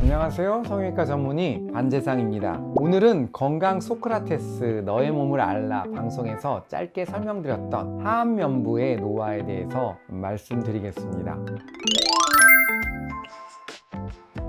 안녕하세요. 성형외과 전문의 반재상입니다. 오늘은 건강 소크라테스 너의 몸을 알라 방송에서 짧게 설명드렸던 하안면부의 노화에 대해서 말씀드리겠습니다.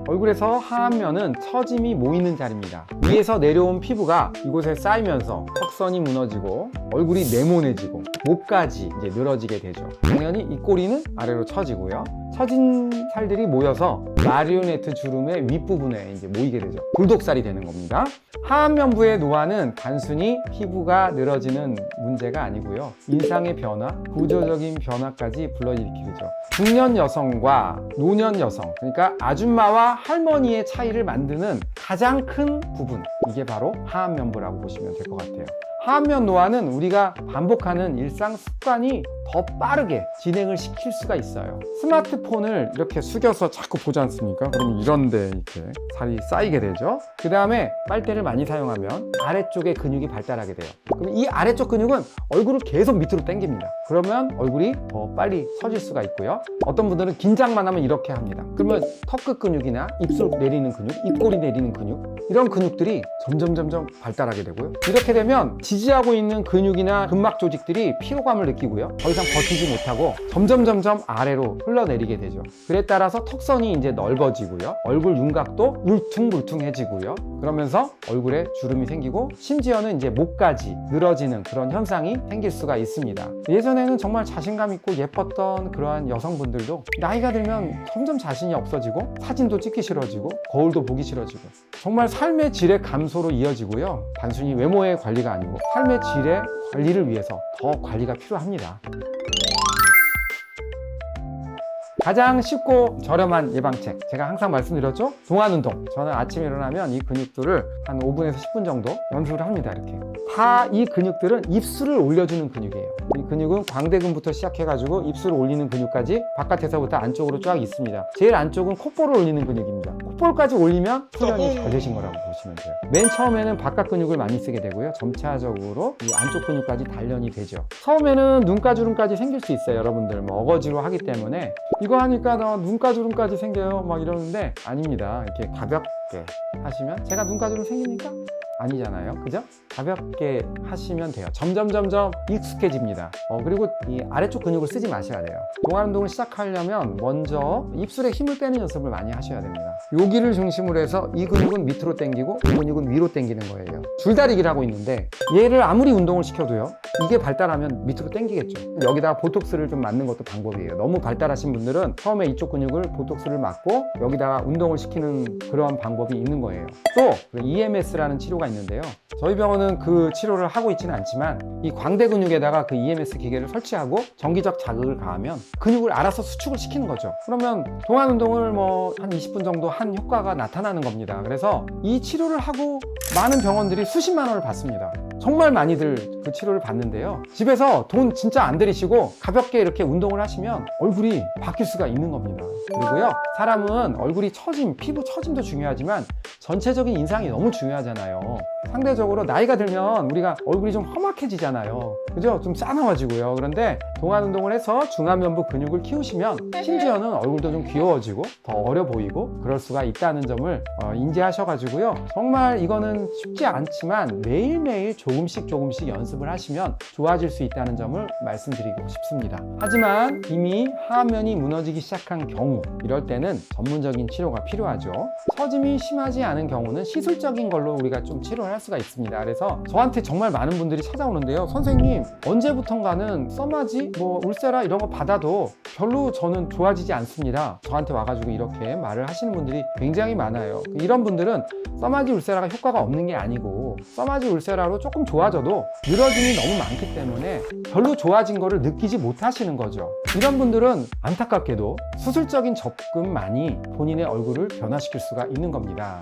얼굴에서 하안면은 처짐이 모이는 자리입니다. 위에서 내려온 피부가 이곳에 쌓이면서 턱선이 무너지고 얼굴이 네모내지고 목까지 이제 늘어지게 되죠. 당연히 이 꼬리는 아래로 처지고요. 처진 살들이 모여서 마리오네트 주름의 윗부분에 이제 모이게 되죠. 굴독살이 되는 겁니다. 하안면부의 노화는 단순히 피부가 늘어지는 문제가 아니고요. 인상의 변화, 구조적인 변화까지 불러일으키죠. 중년 여성과 노년 여성, 그러니까 아줌마와 할머니의 차이를 만드는 가장 큰 부분, 이게 바로 하안면부라고 보시면 될 것 같아요. 하안면 노화는 우리가 반복하는 일상 습관이 더 빠르게 진행을 시킬 수가 있어요. 스마트폰을 이렇게 숙여서 자꾸 보지 않습니까? 그러면 이런데 이렇게 살이 쌓이게 되죠. 그 다음에 빨대를 많이 사용하면 아래쪽에 근육이 발달하게 돼요. 그럼 이 아래쪽 근육은 얼굴을 계속 밑으로 당깁니다. 그러면 얼굴이 더 빨리 처질 수가 있고요. 어떤 분들은 긴장만 하면 이렇게 합니다. 그러면 턱끝 근육이나 입술 내리는 근육, 입꼬리 내리는 근육, 이런 근육들이 점점 발달하게 되고요. 이렇게 되면 지지하고 있는 근육이나 근막 조직들이 피로감을 느끼고요. 더 이상 버티지 못하고 점점 아래로 흘러내리게 되죠. 그에 따라서 턱선이 이제 넓어지고요. 얼굴 윤곽도 울퉁불퉁해지고요. 그러면서 얼굴에 주름이 생기고 심지어는 이제 목까지 늘어지는 그런 현상이 생길 수가 있습니다. 예전에는 정말 자신감 있고 예뻤던 그러한 여성분들도 나이가 들면 점점 자신이 없어지고 사진도 찍기 싫어지고 거울도 보기 싫어지고 정말 삶의 질의 감소로 이어지고요. 단순히 외모의 관리가 아니고 삶의 질의 관리를 위해서 더 관리가 필요합니다. 가장 쉽고 저렴한 예방책, 제가 항상 말씀드렸죠? 동안운동. 저는 아침에 일어나면 이 근육들을 한 5분에서 10분 정도 연습을 합니다. 이렇게 다 이 근육들은 입술을 올려주는 근육이에요. 이 근육은 광대근부터 시작해가지고 입술을 올리는 근육까지 바깥에서부터 안쪽으로 쫙 있습니다. 제일 안쪽은 콧볼을 올리는 근육입니다. 콧볼까지 올리면 훈련이 잘 되신 거라고 보시면 돼요. 맨 처음에는 바깥 근육을 많이 쓰게 되고요. 점차적으로 이 안쪽 근육까지 단련이 되죠. 처음에는 눈가주름까지 생길 수 있어요. 여러분들 뭐 어거지로 하기 때문에 이거 하니까 나 눈가주름까지 생겨요 막 이러는데 아닙니다. 이렇게 가볍게 하시면 제가 눈가주름 생기니까 아니잖아요. 그죠? 가볍게 하시면 돼요. 점점 익숙해집니다. 그리고 이 아래쪽 근육을 쓰지 마셔야 돼요. 동안 운동을 시작하려면 먼저 입술에 힘을 빼는 연습을 많이 하셔야 됩니다. 여기를 중심으로 해서 이 근육은 밑으로 당기고 이 근육은 위로 당기는 거예요. 줄다리기를 하고 있는데 얘를 아무리 운동을 시켜도요. 이게 발달하면 밑으로 당기겠죠. 여기다가 보톡스를 좀 맞는 것도 방법이에요. 너무 발달하신 분들은 처음에 이쪽 근육을 보톡스를 맞고 여기다가 운동을 시키는 그러한 방법이 있는 거예요. 또 EMS라는 치료가 있는데요. 저희 병원은 그 치료를 하고 있지는 않지만 이 광대 근육에다가 그 EMS 기계를 설치하고 정기적 자극을 가하면 근육을 알아서 수축을 시키는 거죠. 그러면 동안 운동을 뭐 한 20분 정도 한 효과가 나타나는 겁니다. 그래서 이 치료를 하고 많은 병원들이 수십만 원을 받습니다. 정말 많이들 그 치료를 받는데요. 집에서 돈 진짜 안 들이시고 가볍게 이렇게 운동을 하시면 얼굴이 바뀔 수가 있는 겁니다. 그리고요, 사람은 얼굴이 처짐, 피부 처짐도 중요하지만 전체적인 인상이 너무 중요하잖아요. 상대적으로 나이가 들면 우리가 얼굴이 좀 험악해지잖아요. 그죠? 좀 싸나워지고요. 그런데 동안 운동을 해서 중안면부 근육을 키우시면 심지어는 얼굴도 좀 귀여워지고 더 어려 보이고 그럴 수가 있다는 점을 인지하셔가지고요. 정말 이거는 쉽지 않지만 매일매일 조금씩 연습을 하시면 좋아질 수 있다는 점을 말씀드리고 싶습니다. 하지만 이미 하안면이 무너지기 시작한 경우, 이럴 때는 전문적인 치료가 필요하죠. 처짐이 심하지 않은 경우는 시술적인 걸로 우리가 좀 치료를 할 수가 있습니다. 그래서 저한테 정말 많은 분들이 찾아오는데요. 선생님, 언제부턴가는 써마지, 뭐 울세라 이런 거 받아도 별로 저는 좋아지지 않습니다. 저한테 와가지고 이렇게 말을 하시는 분들이 굉장히 많아요. 이런 분들은 써마지 울세라가 효과가 없는 게 아니고 써마지 울세라로 조금 좋아져도 늘어짐이 너무 많기 때문에 별로 좋아진 거를 느끼지 못하시는 거죠. 이런 분들은 안타깝게도 수술적인 접근만이 본인의 얼굴을 변화시킬 수가 있는 겁니다.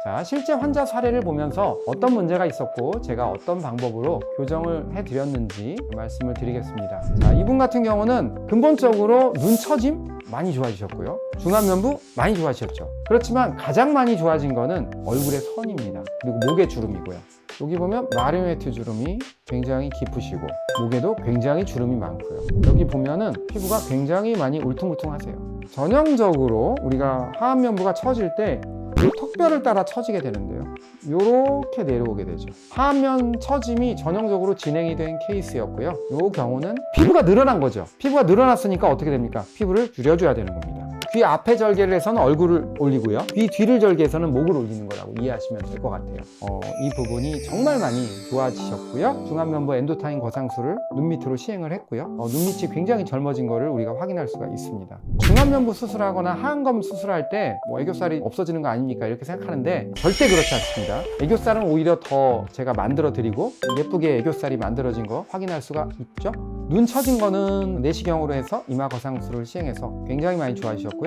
자, 실제 환자 사례를 보면서 어떤 문제가 있었고 제가 어떤 방법으로 교정을 해드렸는지 말씀을 드리겠습니다. 자, 이분 같은 경우는 근본적으로 눈 처짐 많이 좋아지셨고요. 중안면부 많이 좋아지셨죠. 그렇지만 가장 많이 좋아진 거는 얼굴의 선입니다. 그리고 목의 주름이고요. 여기 보면 마리오네트 주름이 굉장히 깊으시고 목에도 굉장히 주름이 많고요. 여기 보면은 피부가 굉장히 많이 울퉁불퉁하세요. 전형적으로 우리가 하안면부가 처질 때 이 턱뼈를 따라 처지게 되는데요. 이렇게 내려오게 되죠. 하안면 처짐이 전형적으로 진행이 된 케이스였고요. 이 경우는 피부가 늘어난 거죠. 피부가 늘어났으니까 어떻게 됩니까? 피부를 줄여줘야 되는 겁니다. 귀 앞에 절개를 해서는 얼굴을 올리고요. 귀 뒤를 절개해서는 목을 올리는 거라고 이해하시면 될 것 같아요. 이 부분이 정말 많이 좋아지셨고요. 중안면부 엔도타인 거상술을 눈 밑으로 시행을 했고요. 눈 밑이 굉장히 젊어진 거를 우리가 확인할 수가 있습니다. 중안면부 수술하거나 하안검 수술할 때 애교살이 없어지는 거 아닙니까? 이렇게 생각하는데 절대 그렇지 않습니다. 애교살은 오히려 더 제가 만들어 드리고 예쁘게 애교살이 만들어진 거 확인할 수가 있죠. 눈 처진 거는 내시경으로 해서 이마 거상술을 시행해서 굉장히 많이 좋아지셨고요.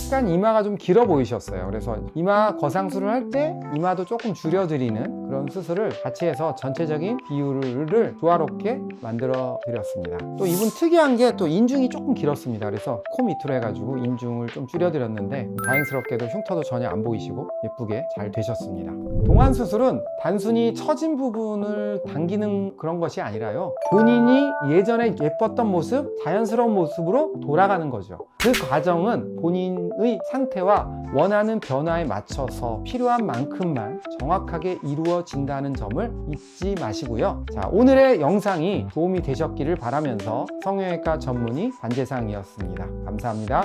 약간 이마가 좀 길어 보이셨어요. 그래서 이마 거상술을 할 때 이마도 조금 줄여드리는 그런 수술을 같이 해서 전체적인 비율을 조화롭게 만들어 드렸습니다. 또 이분 특이한 게 또 인중이 조금 길었습니다. 그래서 코 밑으로 해가지고 인중을 좀 줄여드렸는데 다행스럽게도 흉터도 전혀 안 보이시고 예쁘게 잘 되셨습니다. 동안 수술은 단순히 처진 부분을 당기는 그런 것이 아니라요. 본인이 예전에 예뻤던 모습, 자연스러운 모습으로 돌아가는 거죠. 그 과정은 본인의 상태와 원하는 변화에 맞춰서 필요한 만큼만 정확하게 이루어진다는 점을 잊지 마시고요. 자, 오늘의 영상이 도움이 되셨기를 바라면서 성형외과 전문의 반재상이었습니다. 감사합니다.